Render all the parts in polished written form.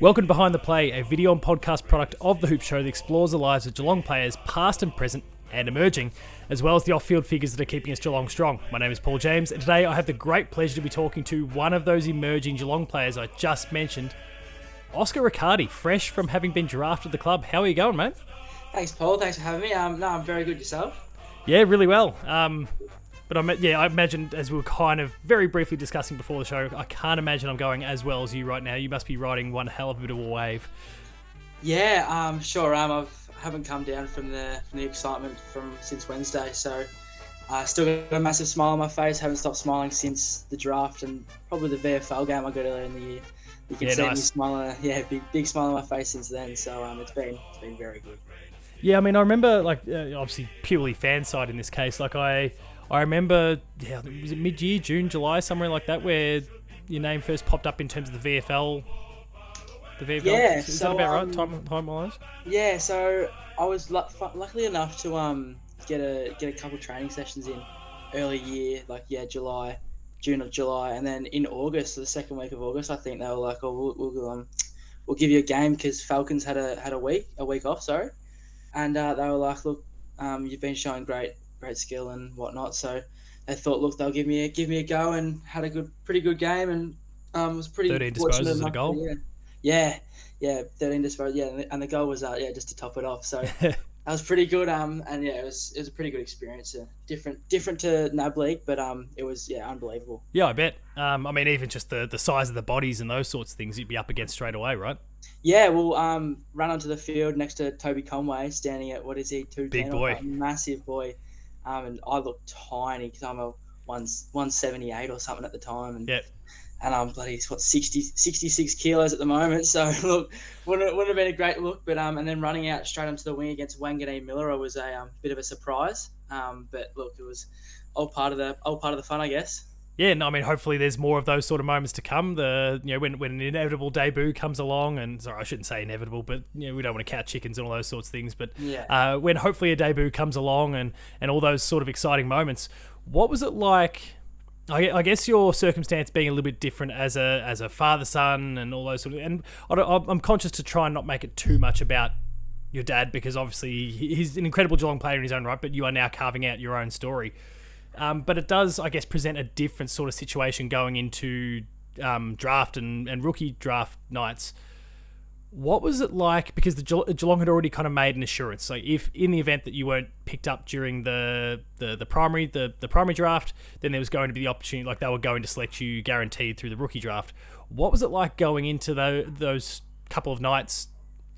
Welcome to Behind the Play, a video and podcast product of The Hoop Show that explores the lives of Geelong players, past and present, and emerging, as well as the off-field figures that are keeping us Geelong strong. My name is Paul James, and today I have the great pleasure to be talking to one of those emerging Geelong players I just mentioned, Osca Riccardi, fresh from having been drafted to the club. How are you going, mate? Thanks, Paul. Thanks for having me. I'm very good. Yourself? Yeah, really well. But I imagine, as we were kind of very briefly discussing before the show, I can't imagine I'm going as well as you right now. You must be riding one hell of a bit of a wave. Yeah, sure am. I haven't come down from the excitement since Wednesday, so I still got a massive smile on my face. Haven't stopped smiling since the draft and probably the VFL game I got earlier in the year. You can see me smiling. Yeah, big smile on my face since then. So it's been very good. Yeah, I mean, I remember obviously purely fan side in this case. I remember, was it mid-year, June, July, somewhere like that, where your name first popped up in terms of the VFL. The VFL, yeah, is that about right, time-wise? Yeah, so I was luckily enough to get a couple training sessions in early year, June or July, and then in August, the second week of August, I think they were like, "Oh, we'll give you a game," because Falcons had a week off, sorry, and they were like, "Look, you've been showing great skill and whatnot," so they thought, look, they'll give me a go, and had a pretty good game, and was pretty 13 fortunate disposals and a goal. Yeah, 13 disposals, yeah, and the goal was just to top it off. So that was pretty good. And yeah, it was a pretty good experience. Different to NAB League, but it was unbelievable. Yeah, I bet. I mean, even just the size of the bodies and those sorts of things you'd be up against straight away, right? Yeah, we'll run onto the field next to Toby Conway, standing at, what is he, 210? Big boy, massive boy. And I look tiny because I'm a 178 or something at the time, and and I'm bloody 66 kilos at the moment. So look, wouldn't have been a great look, but and then running out straight onto the wing against Wanganeen Miller was a bit of a surprise. But look, it was all part of the fun, I guess. Yeah, no, I mean, hopefully there's more of those sort of moments to come. When an inevitable debut comes along, and sorry, I shouldn't say inevitable, but we don't want to count chickens and all those sorts of things. But when hopefully a debut comes along and all those sort of exciting moments, what was it like? I guess your circumstance being a little bit different as a father son and all those sort of, and I'm conscious to try and not make it too much about your dad, because obviously he's an incredible Geelong player in his own right, but you are now carving out your own story. But it does, I guess, present a different sort of situation going into draft and rookie draft nights. What was it like? Because the Geelong had already kind of made an assurance. So if in the event that you weren't picked up during the primary draft, then there was going to be the opportunity, like they were going to select you guaranteed through the rookie draft. What was it like going into those couple of nights?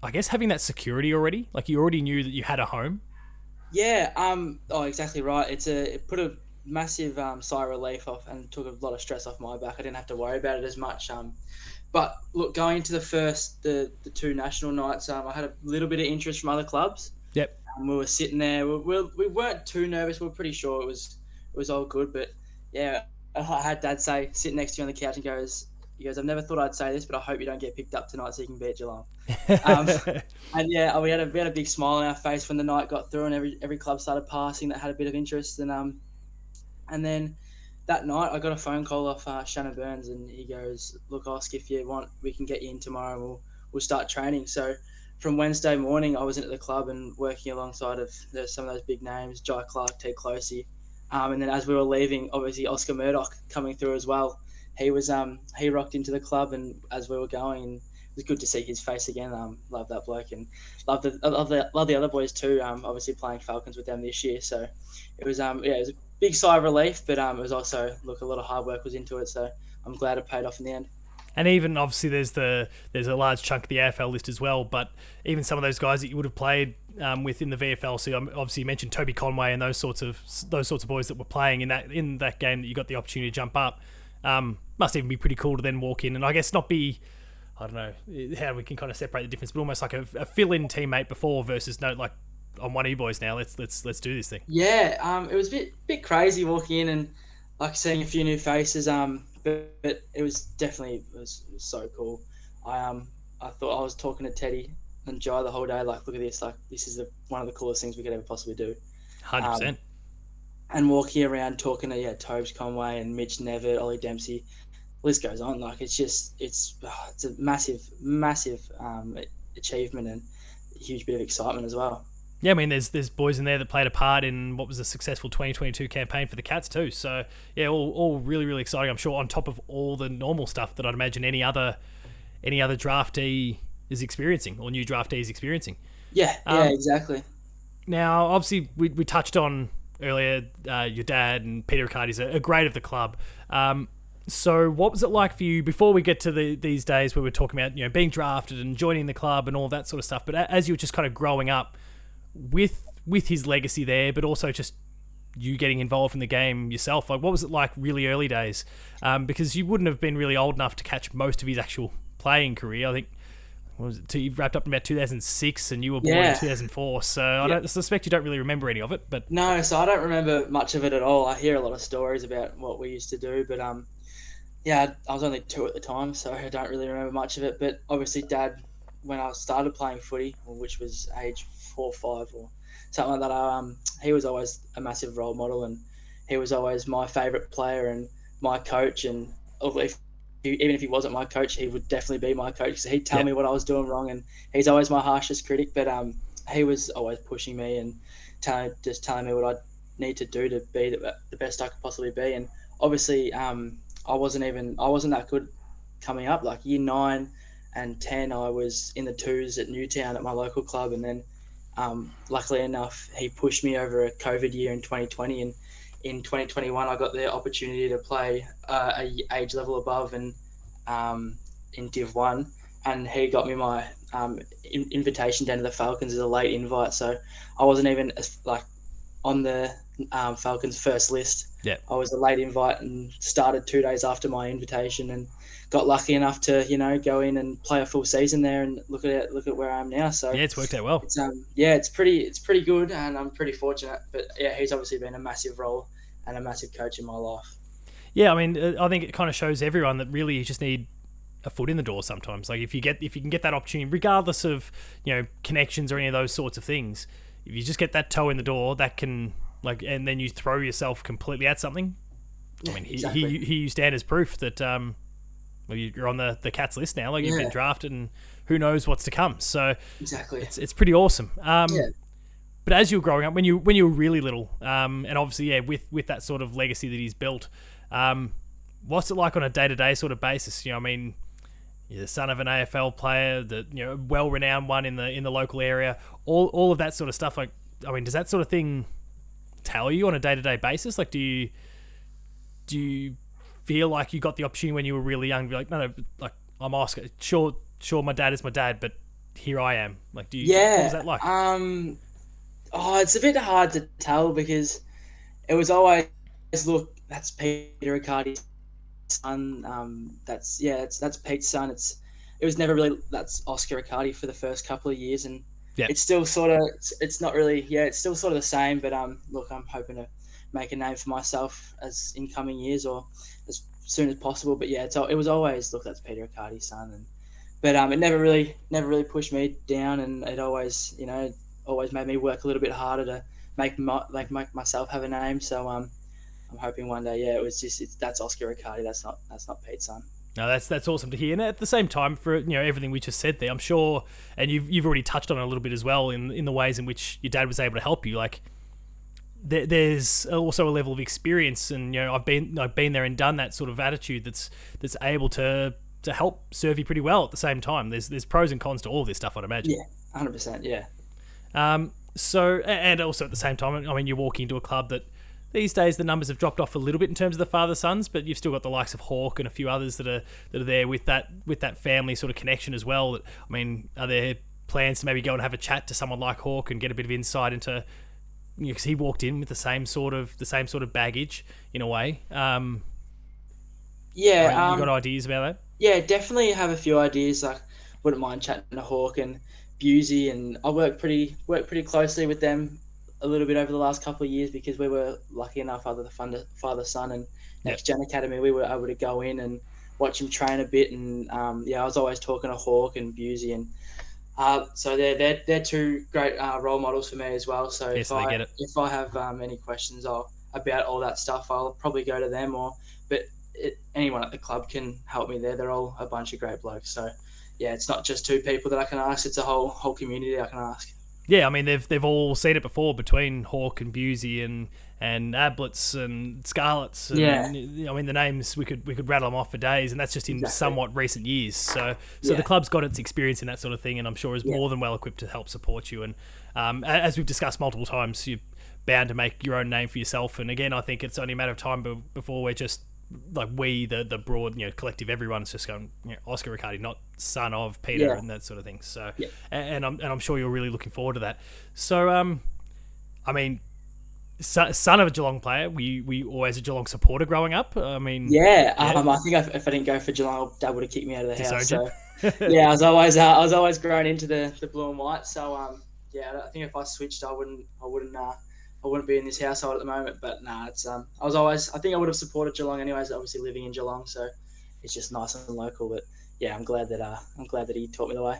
I guess having that security already, like you already knew that you had a home. Yeah. Exactly right. It put a massive sigh of relief off and took a lot of stress off my back. I didn't have to worry about it as much. But look, going into the two national nights, I had a little bit of interest from other clubs. Yep. We were sitting there. We weren't too nervous. We were pretty sure it was all good. But yeah, I had Dad sit next to you on the couch and he goes, "I've never thought I'd say this, but I hope you don't get picked up tonight so you can beat Geelong." And yeah, we had a big smile on our face when the night got through and every club started passing that had a bit of interest. And then that night I got a phone call off Shannon Burns, and he goes, "Look, Oscar, if you want, we can get you in tomorrow and we'll start training." So from Wednesday morning, I was at the club and working alongside of some of those big names, Jai Clark, Ted Closey. And then as we were leaving, obviously Oscar Murdoch coming through as well. He rocked into the club, and as we were going, and it was good to see his face again. Love that bloke, and love the other boys too. Obviously playing Falcons with them this year, so it was it was a big sigh of relief, but it was also, look, a lot of hard work was into it, so I'm glad it paid off in the end. And even obviously there's a large chunk of the AFL list as well, but even some of those guys that you would have played within the VFL. So obviously you mentioned Toby Conway and those sorts of boys that were playing in that game that you got the opportunity to jump up. Must even be pretty cool to then walk in and I guess not be, I don't know how we can kind of separate the difference, but almost like a fill-in teammate before versus no, like, I'm one of you boys now. Let's do this thing. Yeah, it was a bit crazy walking in and like seeing a few new faces. But it was so cool. I thought I was talking to Teddy and Jai the whole day. Like, look at this. Like, this is one of the coolest things we could ever possibly do. 100%. And walking around talking to Tobes Conway and Mitch Nevitt, Ollie Dempsey. list goes on. Like it's a massive achievement and a huge bit of excitement as well. Yeah, I mean, there's boys in there that played a part in what was a successful 2022 campaign for the Cats too. So yeah, all really really exciting. I'm sure on top of all the normal stuff that I'd imagine any other draftee is experiencing or new draftee is experiencing. Yeah, exactly. Now, obviously, we touched on earlier your dad and Peter Riccardi's a great of the club. So what was it like for you before we get to these days where we're talking about being drafted and joining the club and all that sort of stuff? But as you were just kind of growing up with his legacy there, but also just you getting involved in the game yourself, like what was it like really early days? Because you wouldn't have been really old enough to catch most of his actual playing career. I think what was it? You wrapped up in about 2006, and you were born in 2004. So I suspect you don't really remember any of it. But no, so I don't remember much of it at all. I hear a lot of stories about what we used to do, but yeah, I was only 2 at the time, so I don't really remember much of it. But obviously, Dad, when I started playing footy, which was age 4 or 5 or something like that, he was always a massive role model, and he was always my favourite player and my coach. And even if he wasn't my coach, he would definitely be my coach. So he'd tell me what I was doing wrong, and he's always my harshest critic. But he was always pushing me and telling me what I need to do to be the best I could possibly be. And obviously, I wasn't that good coming up. Like year 9 and 10, I was in the 2s at Newtown at my local club, and then luckily enough, he pushed me over a COVID year in 2020, and in 2021, I got the opportunity to play a age level above and in Div 1, and he got me my invitation down to the Falcons as a late invite. So I wasn't even on the Falcons first list. Yeah, I was a late invite and started 2 days after my invitation, and got lucky enough to go in and play a full season there, and look at where I am now. So yeah, it's worked out well. It's pretty good, and I'm pretty fortunate. But yeah, he's obviously been a massive role and a massive coach in my life. Yeah, I mean, I think it kind of shows everyone that really you just need a foot in the door sometimes. Like if you can get that opportunity, regardless of connections or any of those sorts of things, if you just get that toe in the door, that can and then you throw yourself completely at something. I mean, exactly. he you stand as proof that you're on the Cats list now. Like you've been drafted, and who knows what's to come. So exactly, it's pretty awesome. But as you were growing up, when you were really little, and obviously with that sort of legacy that he's built, what's it like on a day-to-day sort of basis? I mean, you're the son of an AFL player, the well-renowned one in the local area, all of that sort of stuff. Like, I mean, does that sort of thing tell you on a day-to-day basis? Like, do you feel like you got the opportunity when you were really young to be like, no, like I'm Oscar. Sure, my dad is my dad, but here I am. Like, what was that like? It's a bit hard to tell because it was always, look, that's Peter Riccardi's son. That's Pete's son. It was never really, that's Oscar Riccardi for the first couple of years, and it's still sort of, it's not really, it's still sort of the same. But look, I'm hoping to make a name for myself as in coming years or as soon as possible. But it was always, look, that's Peter Riccardi's son, but it never really pushed me down, and it always always made me work a little bit harder to make myself have a name. So I'm hoping one day, that's Oscar Riccardi. That's not Pete's son. No, that's awesome to hear. And at the same time, for everything we just said there, I'm sure, and you've already touched on it a little bit as well in the ways in which your dad was able to help you. Like there's also a level of experience, and I've been there and done that sort of attitude that's able to help serve you pretty well at the same time. There's pros and cons to all this stuff, I'd imagine. Yeah, 100%. Yeah. So, and also at the same time, I mean, you're walking into a club that these days the numbers have dropped off a little bit in terms of the father-sons, but you've still got the likes of Hawk and a few others that are there with that family sort of connection as well. I mean, are there plans to maybe go and have a chat to someone like Hawk and get a bit of insight into, because he walked in with the same sort of baggage in a way. You got ideas about that? Yeah, definitely have a few ideas. Like, wouldn't mind chatting to Hawk and Busey, and I work pretty closely with them a little bit over the last couple of years because we were lucky enough, under the father son and Next Gen Academy, we were able to go in and watch him train a bit. And I was always talking to Hawk and Busey, and so they're two great role models for me as well. So if I have any questions about all that stuff, I'll probably go to them. But anyone at the club can help me there. They're all a bunch of great blokes. So yeah, it's not just two people that I can ask. It's a whole community I can ask. Yeah, I mean they've all seen it before between Hawke and Busey and Ablets and Scarlets. And, I mean the names we could rattle them off for days, and that's just in somewhat recent years. So the club's got its experience in that sort of thing, and I'm sure is more than well equipped to help support you. And as we've discussed multiple times, you're bound to make your own name for yourself. And again, I think it's only a matter of time before we're just like the broad collective, everyone's just going Oscar Riccardi, not son of Peter and that sort of thing. So and I'm sure you're really looking forward to that. So I mean, son of a Geelong player, we always a Geelong supporter growing up. I mean, I think if I didn't go for Geelong, Dad would have kicked me out of the house. So I was always grown into the blue and white. So I think if I switched, I wouldn't be in this household at the moment, but it's I think I would have supported Geelong anyways, obviously living in Geelong, so it's just nice and local. But I'm glad that he taught me the way.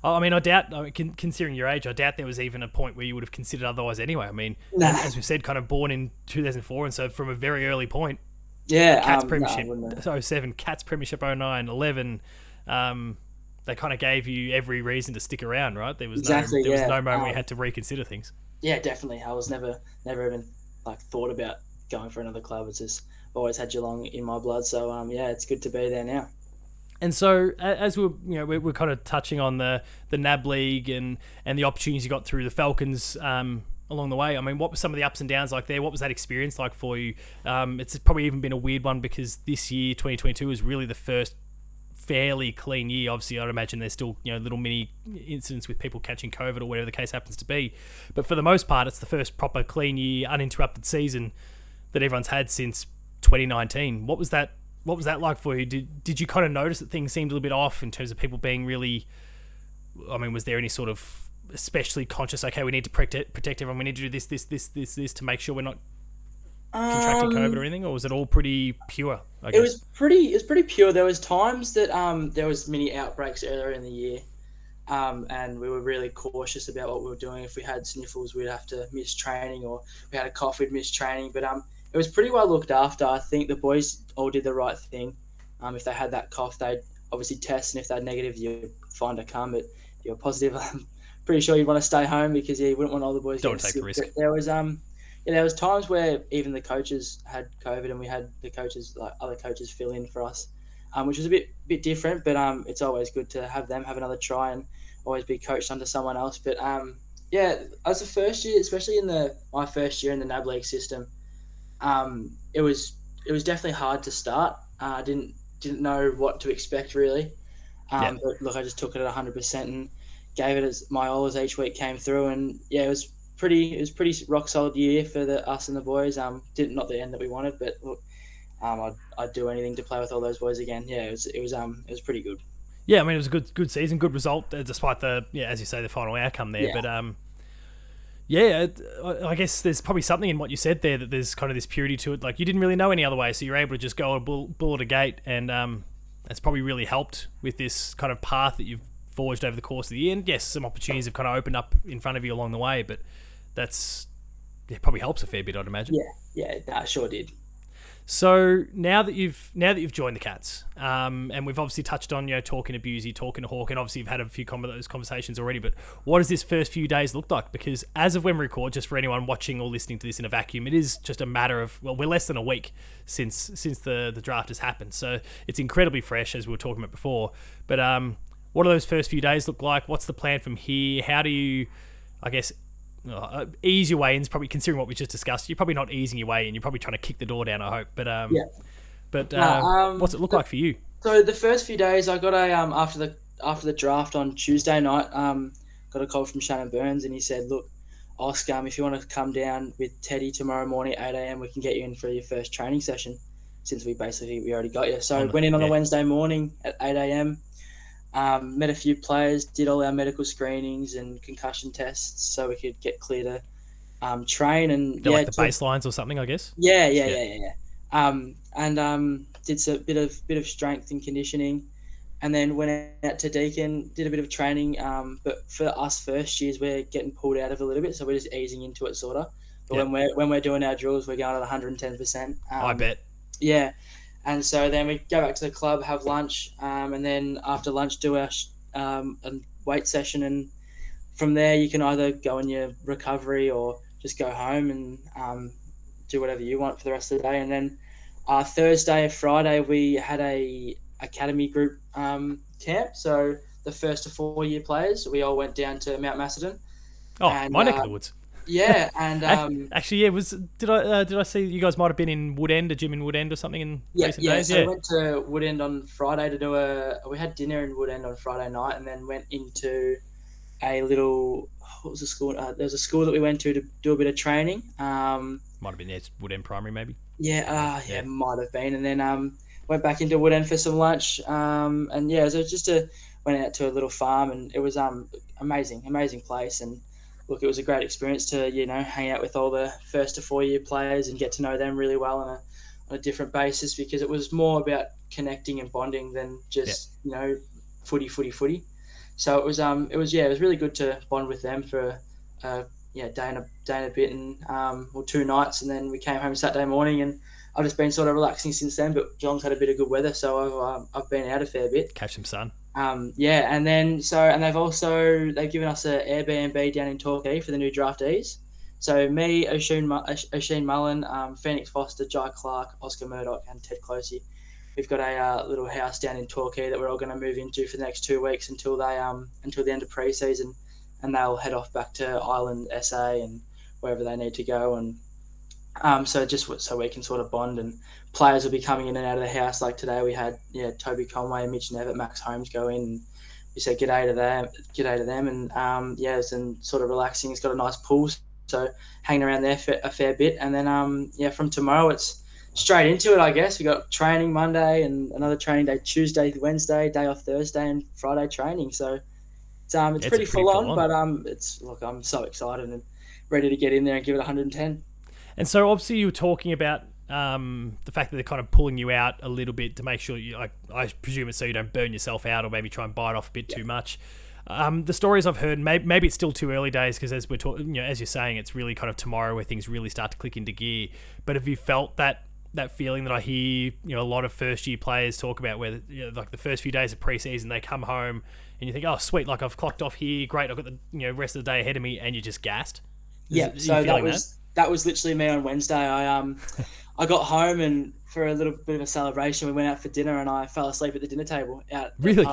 I mean, I doubt, considering your age, I doubt there was even a point where you would have considered otherwise anyway. I mean, as we've said, kind of born in 2004, and so from a very early point, Cats Premiership 07, Cats Premiership 09, 11, they kind of gave you every reason to stick around, right? There was no moment where you had to reconsider things. Yeah, definitely. I was never even thought about going for another club. It's just I've always had Geelong in my blood. So it's good to be there now. And so as we're kind of touching on the NAB League and the opportunities you got through the Falcons along the way. I mean, what were some of the ups and downs like there? What was that experience like for you? It's probably even been a weird one because this year, 2022, was really the first fairly clean year. Obviously, I'd imagine there's still little mini incidents with people catching COVID or whatever the case happens to be, but for the most part, it's the first proper clean year, uninterrupted season that everyone's had since 2019. What was that like for you? Did you kind of notice that things seemed a little bit off in terms of people being really? I mean, was there any sort of especially conscious? Okay, we need to protect everyone. We need to do this to make sure we're not contracting COVID or anything, or was it all pretty pure? I guess? It was pretty pure. There was times that there was mini outbreaks earlier in the year, and we were really cautious about what we were doing. If we had sniffles, we'd have to miss training, or if we had a cough, we'd miss training. But it was pretty well looked after. I think the boys all did the right thing. If they had that cough, they'd obviously test, and if they're negative, you're fine to come. But if you're positive, I'm pretty sure you'd want to stay home because you wouldn't want all the boys don't take the risk. But there was times where even the coaches had COVID, and we had the coaches, other coaches, fill in for us, which was a bit different. But it's always good to have them have another try and always be coached under someone else. But as a first year, especially in my first year in the NAB League system, it was definitely hard to start. I didn't know what to expect really. But look, I just took it at 100% and gave it as my all as each week came through, and it was pretty rock solid year for us and the boys. Not the end that we wanted, but look, I'd do anything to play with all those boys again. Yeah, it was pretty good. Yeah, I mean it was a good season, good result despite the as you say the final outcome there. But I guess there's probably something in what you said there that there's kind of this purity to it. Like you didn't really know any other way, so you're able to just go a bull at a gate, and that's probably really helped with this kind of path that you've forged over the course of the year. And yes, some opportunities have kind of opened up in front of you along the way, but that's probably helps a fair bit, I'd imagine. That sure did. So now that you've joined the Cats, and we've obviously touched on talking to Busey, talking to Hawke, and obviously you've had a few those conversations already. But what does this first few days look like? Because as of when we record, just for anyone watching or listening to this in a vacuum, it is just a matter of we're less than a week since the draft has happened, so it's incredibly fresh as we were talking about before. But what do those first few days look like? What's the plan from here? How do you, I guess, ease your way in? Probably considering what we just discussed, you're probably not easing your way in. You're probably trying to kick the door down, I hope. But what's it look like for you? So the first few days, I got after the draft on Tuesday night, got a call from Shannon Burns, and he said, "Look, Oscar, if you want to come down with Teddy tomorrow morning at 8 a.m, we can get you in for your first training session, since we already got you." So went in on a Wednesday morning at 8 a.m. Met a few players, did all our medical screenings and concussion tests so we could get clear to train. And like the baselines or something, I guess. Yeah. Did a bit of strength and conditioning, and then went out to Deakin, did a bit of training. But for us first years, we're getting pulled out of it a little bit, so we're just easing into it, sort of. But when we're doing our drills, we're going at 110%. I bet. Yeah. And so then we go back to the club, have lunch, and then after lunch do a weight session. And from there, you can either go on your recovery or just go home and do whatever you want for the rest of the day. And then Thursday and Friday, we had a academy group camp. So the 1st to 4 year players, we all went down to Mount Macedon. Oh, And my neck of the woods. yeah, and Actually, yeah. Did I see you guys might have been in Woodend, a gym in Woodend or something in recent days? So we went to Woodend on Friday to do we had dinner in Woodend on Friday night, and then went into a little, what was the school? There was a school that we went to do a bit of training. Might have been Woodend Primary, maybe. Yeah, might have been. And then went back into Woodend for some lunch. And yeah, so just went out to a little farm, and it was amazing place. And look, it was a great experience to hang out with all the 1st to 4 year players and get to know them really well on a different basis, because it was more about connecting and bonding than just footy. So it was really good to bond with them for day and a bit, and 2 nights, and then we came home Saturday morning, and I've just been sort of relaxing since then. But Geelong's had a bit of good weather, so I've been out a fair bit. Catch some sun. And then they've given us an Airbnb down in Torquay for the new draftees. So me, Oisin Mullen, Phoenix Foster, Jai Clark, Oscar Murdoch, and Ted Closey. We've got a little house down in Torquay that we're all going to move into for the next 2 weeks until the end of pre-season, and they'll head off back to Ireland, SA, and wherever they need to go. And so just so we can sort of bond, and players will be coming in and out of the house. Like today, we had Toby Conway, Mitch Nevitt, Max Holmes go in. And we said g'day to them, and it's been sort of relaxing. It's got a nice pool, so hanging around there for a fair bit. And then from tomorrow it's straight into it, I guess. We got training Monday and another training day Tuesday, Wednesday, day off Thursday, and Friday training. So it's pretty full on, but I'm so excited and ready to get in there and give it 110. And so obviously you were talking about the fact that they're kind of pulling you out a little bit to make sure I presume it's so you don't burn yourself out or maybe try and bite off a bit too much. The stories I've heard, maybe it's still too early days, because as we're talking, as you're saying, it's really kind of tomorrow where things really start to click into gear. But have you felt that feeling that I hear, a lot of first year players talk about, where like the first few days of preseason, they come home and you think, oh sweet, like I've clocked off here, great, I've got the rest of the day ahead of me, and you're just gassed? So that was literally me on Wednesday. I got home, and for a little bit of a celebration, we went out for dinner, and I fell asleep at the dinner table out. Really?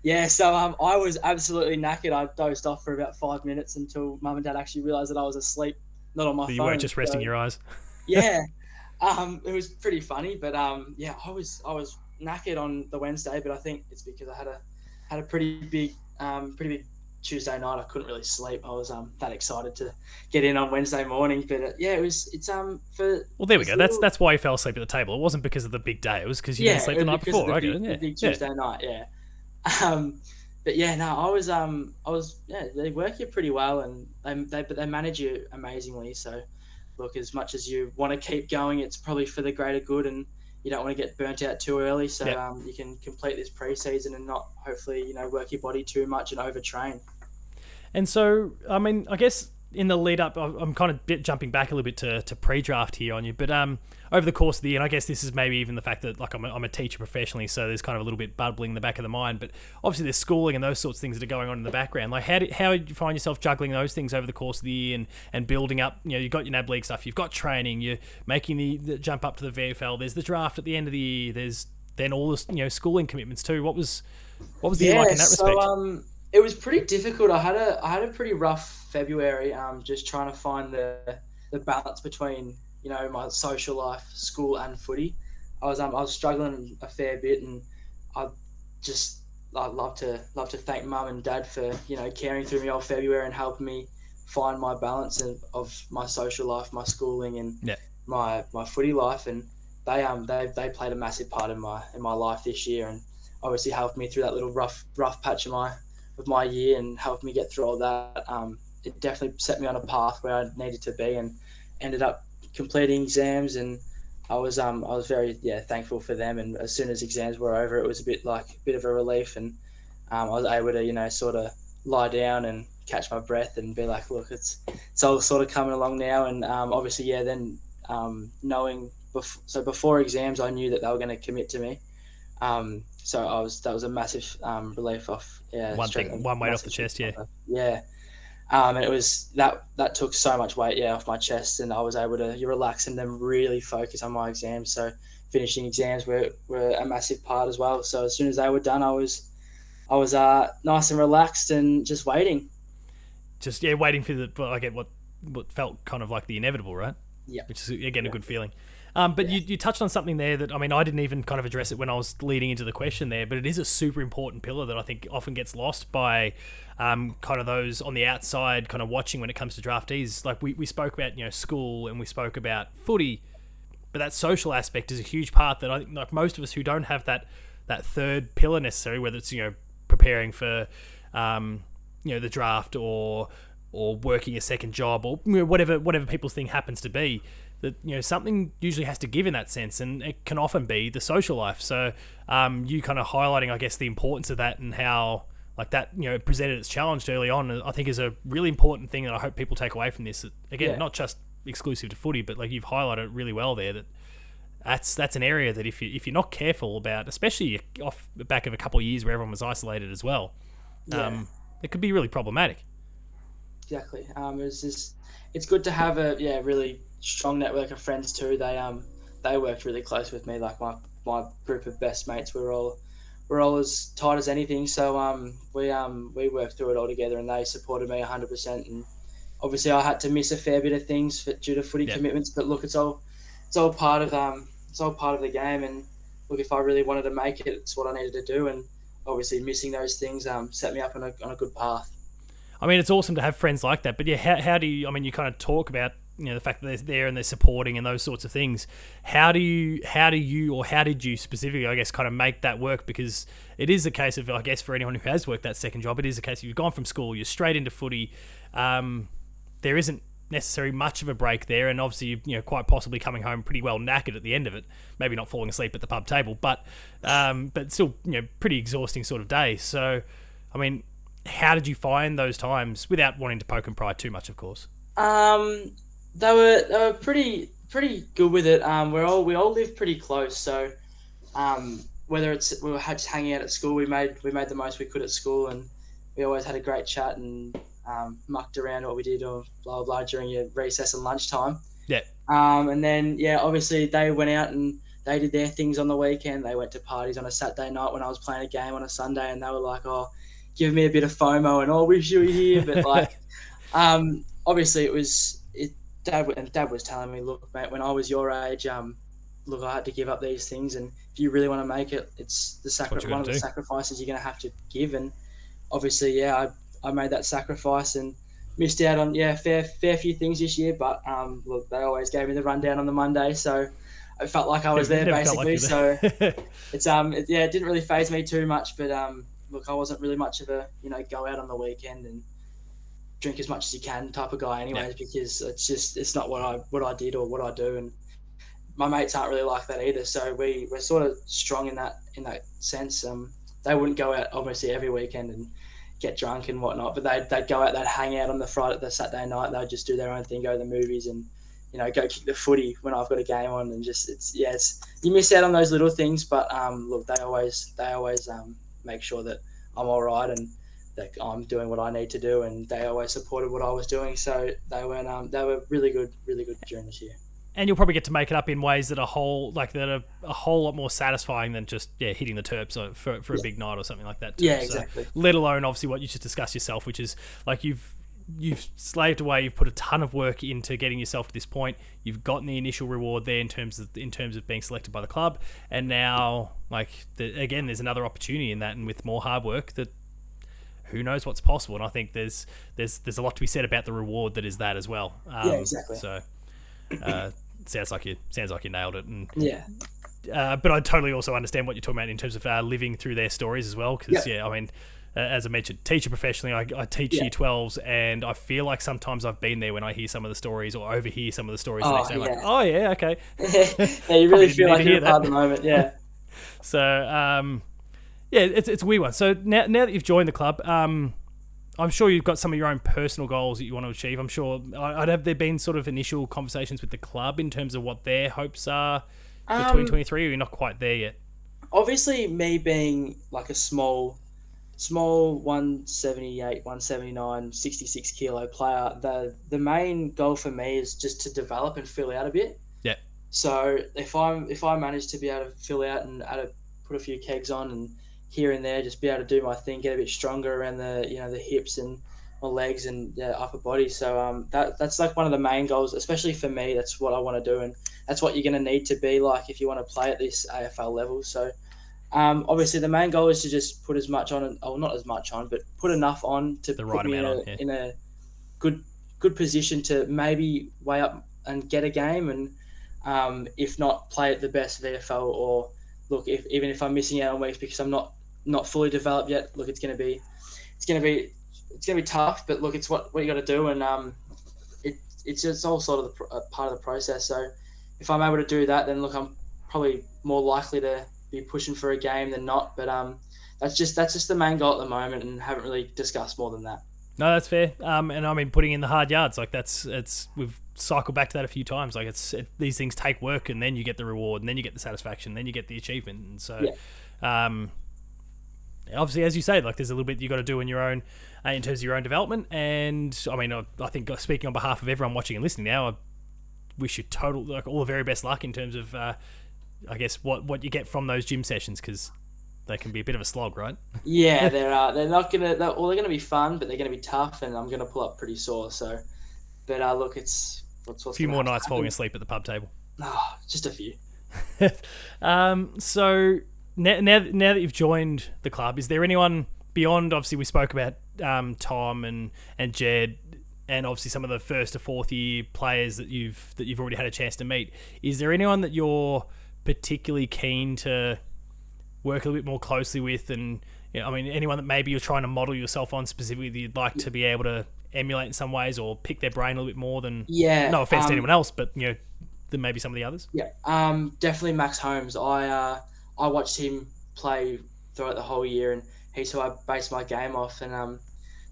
Yeah, so I was absolutely knackered. I dozed off for about 5 minutes until Mum and Dad actually realised that I was asleep, not on my phone. You weren't just resting your eyes. Yeah, it was pretty funny, but I was knackered on the Wednesday, but I think it's because I had a pretty big Tuesday night. I couldn't really sleep. I was that excited to get in on Wednesday morning, but well, there we go. That's why you fell asleep at the table. It wasn't because of the big day. It was because you didn't sleep the night before. The big Tuesday night, yeah. But yeah, no, I was they work you pretty well, and they manage you amazingly. So look, as much as you want to keep going, it's probably for the greater good, and you don't want to get burnt out too early. So you can complete this pre-season and not hopefully work your body too much and overtrain. And so, I mean, I guess in the lead up, I'm kind of jumping back a little bit to pre-draft here on you, but over the course of the year, and I guess this is maybe even the fact that like I'm a teacher professionally, so there's kind of a little bit bubbling in the back of the mind, but obviously there's schooling and those sorts of things that are going on in the background. Like how did you find yourself juggling those things over the course of the year and building up? You've got your NAB League stuff, you've got training, you're making the jump up to the VFL, there's the draft at the end of the year, there's then all this schooling commitments too. What was the year like in that respect? It was pretty difficult. I had a pretty rough February, just trying to find the balance between my social life, school, and footy. I was struggling a fair bit, and I'd love to thank Mum and Dad for carrying through me all February and helping me find my balance of my social life, my schooling, and my footy life. And they played a massive part in my life this year, and obviously helped me through that little rough patch of my year and helped me get through all that. It definitely set me on a path where I needed to be, and ended up completing exams, and I was very thankful for them. And as soon as exams were over, it was a bit of a relief, and I was able to sort of lie down and catch my breath and be like, look, it's all sort of coming along now. And obviously then knowing so before exams, I knew that they were going to commit to me. So that was a massive relief off. Yeah, one weight off the chest. Yeah. Yeah. And it was that took so much weight, off my chest, and I was able to relax and then really focus on my exams. So finishing exams were a massive part as well. So as soon as they were done, I was nice and relaxed and just waiting. Waiting for what felt kind of like the inevitable, right? Yeah. Which is again a good feeling. But you touched on something there that, I mean, I didn't even kind of address it when I was leading into the question there, but it is a super important pillar that I think often gets lost by kind of those on the outside kind of watching when it comes to draftees. Like we spoke about, school, and we spoke about footy, but that social aspect is a huge part that I think, like most of us who don't have that third pillar necessarily, whether it's, preparing for, the draft or working a second job or whatever people's thing happens to be, that something usually has to give in that sense, and it can often be the social life. So you kind of highlighting, I guess, the importance of that and how like that presented its challenge early on, I think is a really important thing that I hope people take away from this. Again, not just exclusive to footy, but like you've highlighted it really well there, that's an area that if you're not careful about, especially off the back of a couple of years where everyone was isolated as well, it could be really problematic. Exactly. It's good to have a really strong network of friends too. They worked really close with me. Like my group of best mates, we're all as tight as anything. So we worked through it all together, and they supported me 100%. And obviously, I had to miss a fair bit of things due to footy commitments. But look, it's all part of the game. And look, if I really wanted to make it, it's what I needed to do. And obviously, missing those things set me up on a good path. I mean, it's awesome to have friends like that. But how do you? I mean, you kind of talk about the fact that they're there and they're supporting and those sorts of things. How did you specifically, I guess, kind of make that work? Because it is a case of, I guess, for anyone who has worked that second job, it is a case of you've gone from school, you're straight into footy. There isn't necessarily much of a break there, and obviously quite possibly coming home pretty well knackered at the end of it. Maybe not falling asleep at the pub table, but still pretty exhausting sort of day. So, I mean, how did you find those times without wanting to poke and pry too much, of course? They were pretty good with it. We all live pretty close, so whether it's we were just hanging out at school, we made the most we could at school, and we always had a great chat and mucked around what we did or blah blah blah during your recess and lunchtime. Yeah. And then obviously they went out and they did their things on the weekend. They went to parties on a Saturday night when I was playing a game on a Sunday, and they were like, "Oh, give me a bit of FOMO and I wish you were here." But like, obviously Dad was telling me, "Look, mate, when I was your age, look, I had to give up these things, and if you really want to make it, it's one of the sacrifices you're going to have to give." And obviously, I made that sacrifice and missed out on fair few things this year. But look, they always gave me the rundown on the Monday, so I felt like I was there basically. So it's it didn't really faze me too much. But look, I wasn't really much of a go out on the weekend and drink as much as you can type of guy anyways, because it's not what I did or what I do, and my mates aren't really like that either. So we're sort of strong in that sense. They wouldn't go out obviously every weekend and get drunk and whatnot, but they'd go out, they'd hang out on the Saturday night, they'd just do their own thing, go to the movies and go kick the footy when I've got a game on, and just it's you miss out on those little things, but look, they always make sure that I'm all right and that I'm doing what I need to do, and they always supported what I was doing. So they were really good during this year. And you'll probably get to make it up in ways that are a whole lot more satisfying than just hitting the terps for a big night or something like that too. Yeah, exactly. So, let alone obviously what you just discussed yourself, which is like you've slaved away, you've put a ton of work into getting yourself to this point. You've gotten the initial reward there in terms of being selected by the club, and now again there's another opportunity in that, and with more hard work that. Who knows what's possible? And I think there's a lot to be said about the reward that is that as well. Exactly. So sounds like you nailed it. And but I totally also understand what you're talking about in terms of living through their stories as well. Because I mean, as I mentioned, teacher professionally, I teach year 12s, and I feel like sometimes I've been there when I hear some of the stories or overhear some of the stories. And they say like, "Oh yeah, okay." You really feel like you're at the moment. Yeah. So. It's a weird one. So now that you've joined the club, I'm sure you've got some of your own personal goals that you want to achieve. I'm sure. Have there been sort of initial conversations with the club in terms of what their hopes are for 2023, or you're not quite there yet? Obviously, me being like a small 178, 179, 66 kilo player, the main goal for me is just to develop and fill out a bit. Yeah. So if I manage to be able to fill out and put a few kegs on and here and there, just be able to do my thing, get a bit stronger around the hips and my legs and the upper body. So that's like one of the main goals, especially for me. That's what I want to do, and that's what you're going to need to be like if you want to play at this AFL level. So obviously the main goal is to just put as much on, or not as much on, but put enough on to The put right me amount in a good position to maybe weigh up and get a game, and if not, play at the best VFL, or look, even if I'm missing out on weeks because I'm not fully developed yet, look, it's gonna be tough, but look, it's what you got to do, and it's just all sort of part of the process. So if I'm able to do that, then look, I'm probably more likely to be pushing for a game than not. But that's just the main goal at the moment, and haven't really discussed more than that. No, that's fair. And I mean, putting in the hard yards, like we've cycled back to that a few times. Like these things take work, and then you get the reward, and then you get the satisfaction, and then you get the achievement. And so, obviously, as you say, like there's a little bit you got to do in your own, in terms of your own development. And I mean, I think speaking on behalf of everyone watching and listening now, I wish you all the very best luck in terms of, I guess what you get from those gym sessions, because they can be a bit of a slog, right? Yeah, they're not gonna. They're gonna be fun, but they're gonna be tough, and I'm gonna pull up pretty sore. So, but look, it's what's a few more nights falling asleep at the pub table. Oh, just a few. So now that you've joined the club, is there anyone beyond? Obviously, we spoke about Tom and Jed, and obviously some of the first to fourth year players that you've already had a chance to meet. Is there anyone that you're particularly keen to work a little bit more closely with, and I mean anyone that maybe you're trying to model yourself on specifically that you'd like to be able to emulate in some ways, or pick their brain a little bit more than? No offense to anyone else, but than maybe some of the others. Yeah, definitely Max Holmes. I watched him play throughout the whole year, and he's who I based my game off, and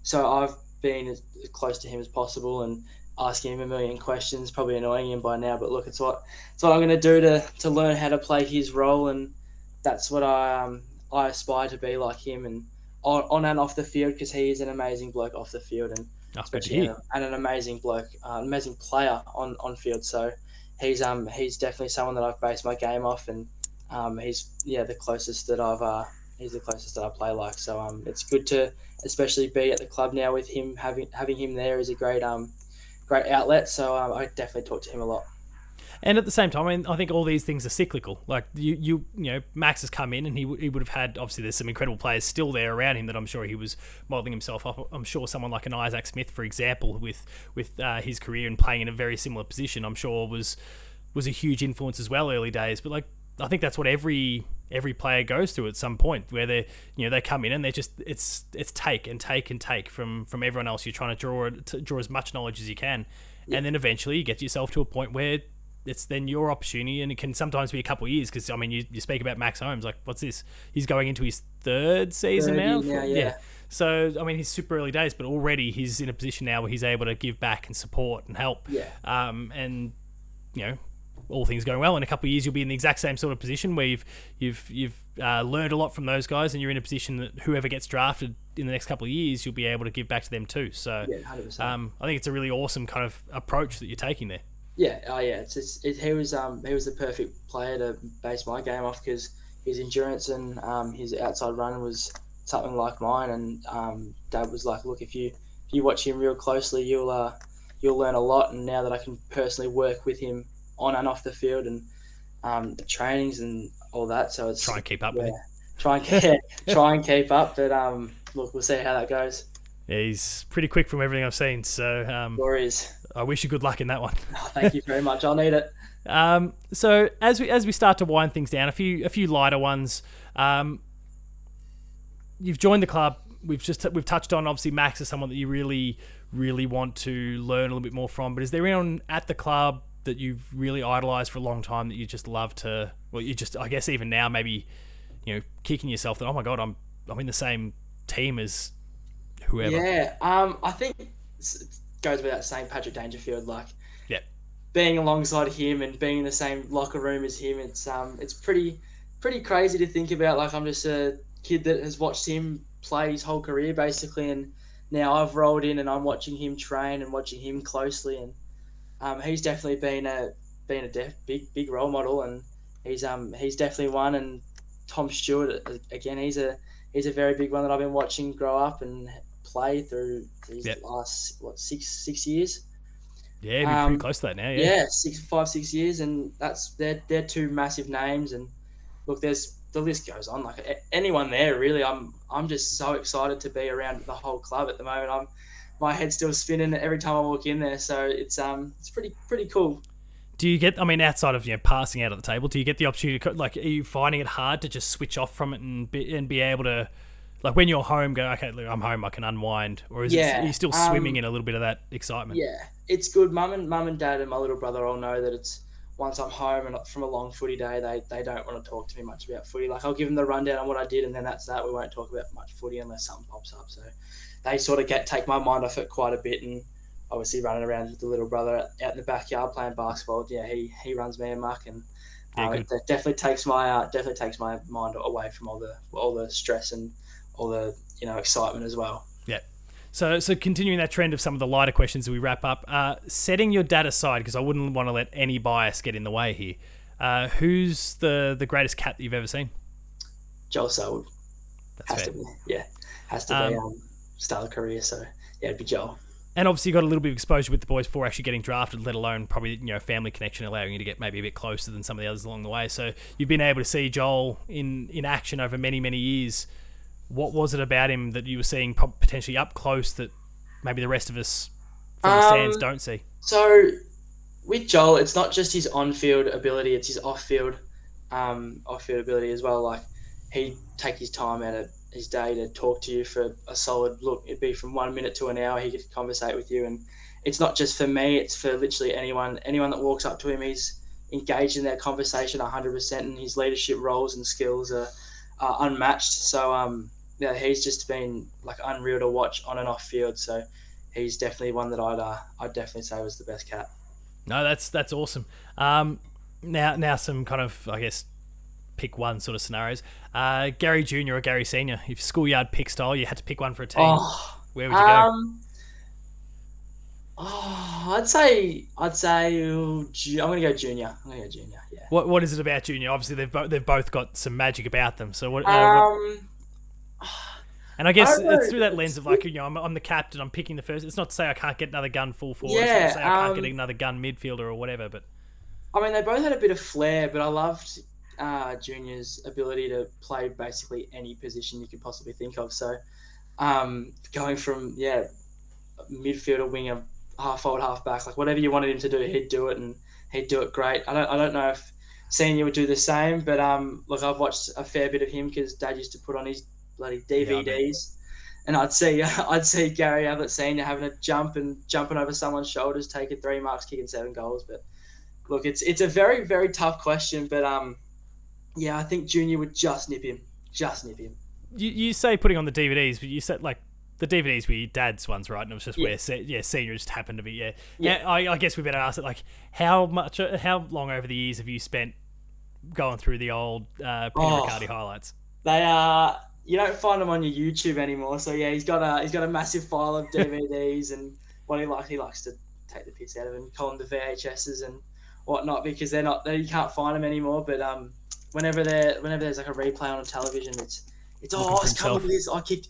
so I've been as close to him as possible and asking him a million questions, probably annoying him by now, but look, it's what I'm going to do to learn how to play his role, and that's what I aspire to be like him, and on and off the field, because he is an amazing bloke off the field, and especially and an amazing bloke, amazing player on field. So he's definitely someone that I've based my game off, and he's the closest that I play like. So it's good to especially be at the club now with him. Having him there is a great outlet. So I definitely talk to him a lot. And at the same time, I think all these things are cyclical. Like you Max has come in, and he would have had, obviously there's some incredible players still there around him that I'm sure he was modelling himself off. I'm sure someone like an Isaac Smith, for example, with his career and playing in a very similar position, I'm sure was a huge influence as well early days. But like I think that's what every player goes through at some point, where they come in and they're just it's take and take and take from everyone else. You're trying to draw as much knowledge as you can, and then eventually you get yourself to a point where it's then your opportunity, and it can sometimes be a couple of years, because I mean you speak about Max Holmes, like what's this? He's going into his third season now. Yeah. So I mean he's super early days, but already he's in a position now where he's able to give back and support and help. Yeah. And all things going well, in a couple of years you'll be in the exact same sort of position where you've learned a lot from those guys, and you're in a position that whoever gets drafted in the next couple of years, you'll be able to give back to them too. So 100%. I think it's a really awesome kind of approach that you're taking there. Yeah, he was the perfect player to base my game off, because his endurance and his outside run was something like mine, and Dad was like, look, if you watch him real closely, you'll learn a lot. And now that I can personally work with him on and off the field, and the trainings and all that, so it's try and keep up with him. Try and keep up, but look, we'll see how that goes. Yeah, he's pretty quick from everything I've seen, so I wish you good luck in that one. Oh, thank you very much. I'll need it. So as we start to wind things down, a few lighter ones. You've joined the club. We've touched on, obviously Max is someone that you really, really want to learn a little bit more from. But is there anyone at the club that you've really idolised for a long time that you just love to? Well, you just, I guess even now maybe kicking yourself that, oh my god, I'm in the same team as whoever. Yeah, I think it goes without saying Patrick Dangerfield. Like Yeah. being alongside him and being in the same locker room as him, it's pretty crazy to think about. Like I'm just a kid that has watched him play his whole career basically, and now I've rolled in and I'm watching him train and watching him closely, and he's definitely been a big role model, and he's definitely one. And Tom Stewart again, he's a very big one that I've been watching grow up and play through these last 6 years. Yeah, it'd be pretty close to that now. Yeah, 6 years, and they're two massive names. And look, there's the list goes on. Like anyone there, really. I'm just so excited to be around the whole club at the moment. My head's still spinning every time I walk in there, so it's pretty cool. Do you get? I mean, outside of passing out at the table, do you get the opportunity? Like, are you finding it hard to just switch off from it and be able to, like, when you're home, go, okay, look, I'm home, I can unwind, or are you still swimming in a little bit of that excitement? Yeah, it's good. Mum and Dad and my little brother all know that it's once I'm home and from a long footy day, they don't want to talk to me much about footy. Like I'll give them the rundown on what I did, and then that's that. We won't talk about much footy unless something pops up. So they sort of take my mind off it quite a bit, and obviously running around with the little brother out in the backyard playing basketball. Yeah, he runs me amok, and it definitely takes my mind away from all the stress and all the excitement as well. Yeah. So continuing that trend of some of the lighter questions as we wrap up, setting your dad aside, because I wouldn't want to let any bias get in the way here. Who's the greatest cat that you've ever seen? Joel Selwood. That's fair. Has to be start of career. So yeah, it'd be Joel. And obviously you got a little bit of exposure with the boys before actually getting drafted, let alone probably family connection allowing you to get maybe a bit closer than some of the others along the way. So you've been able to see Joel in action over many, many years. What was it about him that you were seeing potentially up close that maybe the rest of us from the stands don't see? So with Joel, it's not just his on-field ability; it's his off-field ability as well. Like he'd take his time out of his day to talk to you for a solid look. It'd be from 1 minute to an hour. He could conversate with you, and it's not just for me; it's for literally anyone that walks up to him. He's engaged in that conversation 100%, and his leadership roles and skills are unmatched. So he's just been like unreal to watch on and off field. So he's definitely one that I'd definitely say was the best cat. No, that's awesome. Now some kind of, I guess, pick one sort of scenarios. Gary Jr. or Gary Senior. If schoolyard pick style, you had to pick one for a team. Where would you go? I'd say I'm gonna go Junior. Yeah. What is it about Junior? Obviously, they've both got some magic about them. So what? And I guess it's through that lens of like, I'm the captain, I'm picking the first. It's not to say I can't get another gun full forward. It's not to say I can't get another gun midfielder or whatever. But I mean, they both had a bit of flair, but I loved Junior's ability to play basically any position you could possibly think of. So going from midfielder, winger, half forward, half back, like whatever you wanted him to do, he'd do it, and he'd do it great. I don't know if Senior would do the same, but look, I've watched a fair bit of him because Dad used to put on his bloody DVDs, and I'd see Gary Ablett Senior having a jumping over someone's shoulders, taking 3 marks, kicking 7 goals. But look, it's a very, very tough question, but I think Junior would just nip him. You say putting on the DVDs, but you said like the DVDs were your dad's ones, right? And it was just where Senior just happened to be. I guess we better ask it, like how long over the years have you spent going through the old Peter Riccardi highlights? They are. You don't find them on your YouTube anymore. So yeah, he's got a massive file of DVDs, and what he likes to take the piss out of them, call them the VHSs and whatnot, because you can't find them anymore. But whenever there's like a replay on a television, it's it's come with this. I kicked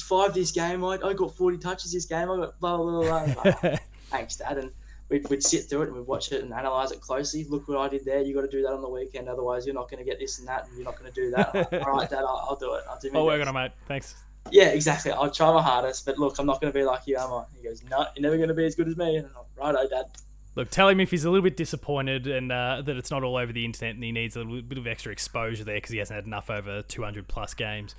5 this game. I got 40 touches this game. I got blah blah blah. Like, thanks, Dad. And we'd sit through it and we'd watch it and analyse it closely. Look what I did there. You got to do that on the weekend. Otherwise, you're not going to get this and that, and you're not going to do that. Like, all right, Dad, I'll do it. I'll work on it, mate. Thanks. Yeah, exactly. I'll try my hardest, but look, I'm not going to be like you, am I? He goes, no, you're never going to be as good as me. And I'm like, righto, Dad. Look, tell him if he's a little bit disappointed and that it's not all over the internet and he needs a little bit of extra exposure there because he hasn't had enough over 200 plus games.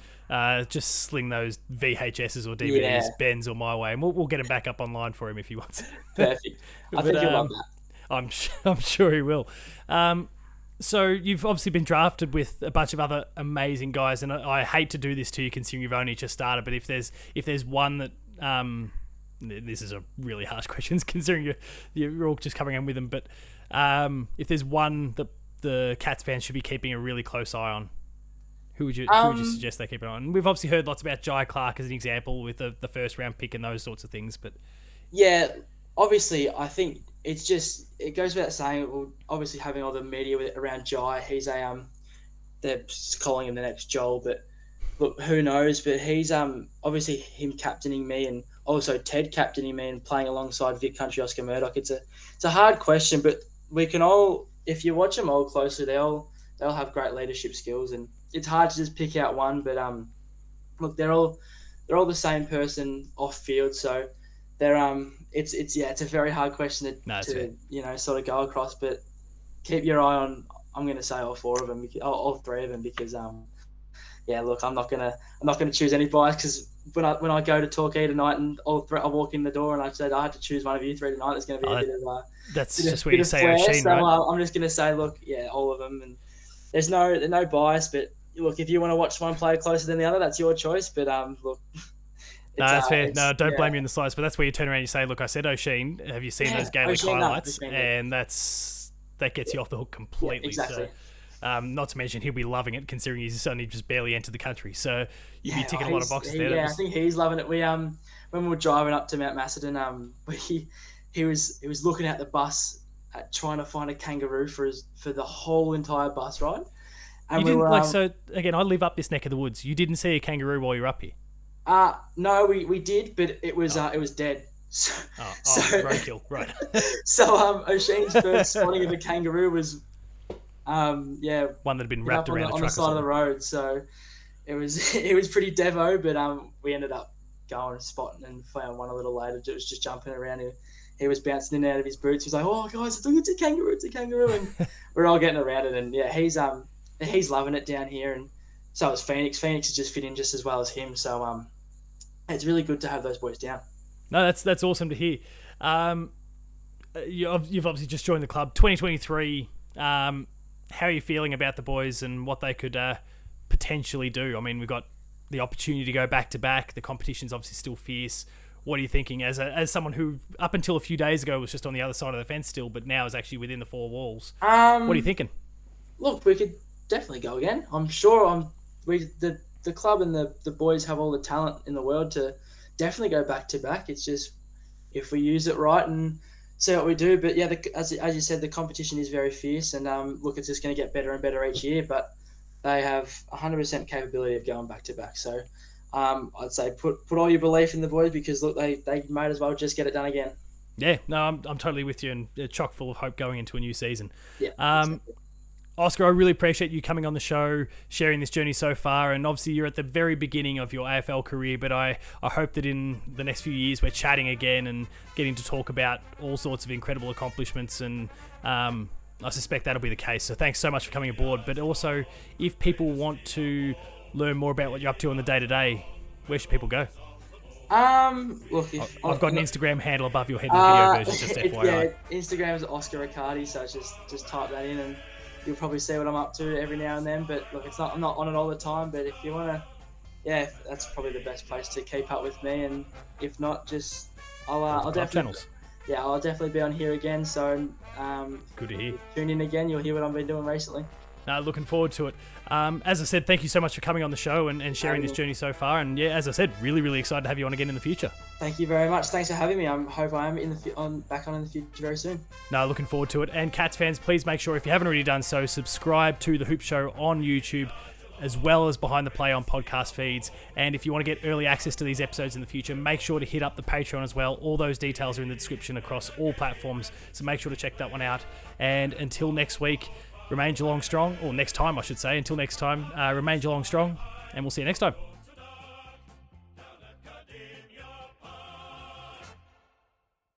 Just sling those VHSs or DVDs, Ben's or my way, and we'll get him back up online for him if he wants. Perfect. I think he'll love that. I'm sure he will. So you've obviously been drafted with a bunch of other amazing guys, and I hate to do this to you considering you've only just started, but if there's one that this is a really harsh question considering you're all just coming in with them, but if there's one that the Cats fans should be keeping a really close eye on, who would you suggest they keep it on? We've obviously heard lots about Jai Clark as an example with the first round pick and those sorts of things, but yeah, obviously I think it goes without saying. Well, obviously having all the media around Jai, he's they're calling him the next Joel, but look, who knows? But he's obviously him captaining me, and also Ted captaining me and playing alongside Vic Country Oscar Murdoch. It's a hard question, but we can all, if you watch them all closely, they'll have great leadership skills, and it's hard to just pick out one. But look, they're all the same person off field, so they're it's a very hard question to sort of go across. But keep your eye on. I'm going to say all four of them, all three of them, because look, I'm not gonna choose any bias, because when I go to Torquay tonight and I walk in the door and I said I had to choose one of you three tonight, there's going to be a bit of that's just where you say O'Sheen, so, right? I'm just going to say, look, yeah, all of them, and there's no bias. But look, if you want to watch one player closer than the other, that's your choice. But look. No, that's fair. No, don't blame me in the slides. But that's where you turn around and you say, look, I said O'Sheen. Have you seen those Gaelic highlights? And that gets you off the hook completely. Yeah, exactly. So, not to mention he'll be loving it considering he's only just barely entered the country. So you'd be ticking a lot of boxes there. Yeah, I think he's loving it. We when we were driving up to Mount Macedon, he was looking at the bus trying to find a kangaroo for the whole entire bus ride. And you didn't so again, I live up this neck of the woods. You didn't see a kangaroo while you were up here? No, we did, but it was dead. So, roadkill, right. So O'Sheen's first spotting of a kangaroo was one that had been wrapped around on the side of the road. So it was pretty devo, but we ended up going and spotting and found one a little later. It was just jumping around. He was bouncing in and out of his boots. He was like, "Oh guys, it's a kangaroo!" And we're all getting around it. And yeah, he's loving it down here, and so is Phoenix. Phoenix is just fitting just as well as him. So it's really good to have those boys down. No, that's awesome to hear. You've obviously just joined the club, 2023. How are you feeling about the boys and what they could potentially do? I mean, we've got the opportunity to go back to back. The competition's obviously still fierce. What are you thinking as someone who up until a few days ago was just on the other side of the fence still, but now is actually within the four walls? What are you thinking? Look, we could definitely go again. I'm sure the club and the boys have all the talent in the world to definitely go back to back. It's just if we use it right and see what we do. But yeah, as you said, the competition is very fierce, and look, it's just going to get better and better each year. But they have 100% capability of going back to back. So I'd say put all your belief in the boys, because look, they might as well just get it done again. Yeah, no, I'm totally with you, and chock full of hope going into a new season. Yeah. Exactly. Oscar, I really appreciate you coming on the show, sharing this journey so far, and obviously you're at the very beginning of your AFL career, but I hope that in the next few years we're chatting again and getting to talk about all sorts of incredible accomplishments, and I suspect that'll be the case. So thanks so much for coming aboard. But also, if people want to learn more about what you're up to on the day-to-day, where should people go? Look, I've got an Instagram handle above your head in the video version, just FYI. Yeah, Instagram is Oscar Riccardi, so just type that in and you'll probably see what I'm up to every now and then. But look, I'm not on it all the time. But if you want to, that's probably the best place to keep up with me. And if not, just I'll definitely channels. Yeah, I'll definitely be on here again. So good to hear. Tune in again. You'll hear what I've been doing recently. Looking forward to it. As I said, thank you so much for coming on the show and sharing this journey so far. And yeah, as I said, really, really excited to have you on again in the future. Thank you very much. Thanks for having me. I hope I am back on in the future very soon. No, looking forward to it. And Cats fans, please make sure, if you haven't already done so, subscribe to The Hoop Show on YouTube, as well as Behind the Play on podcast feeds. And if you want to get early access to these episodes in the future, make sure to hit up the Patreon as well. All those details are in the description across all platforms, so make sure to check that one out. And until next week, remain Geelong strong, or next time I should say. Until next time, remain Geelong strong, and we'll see you next time.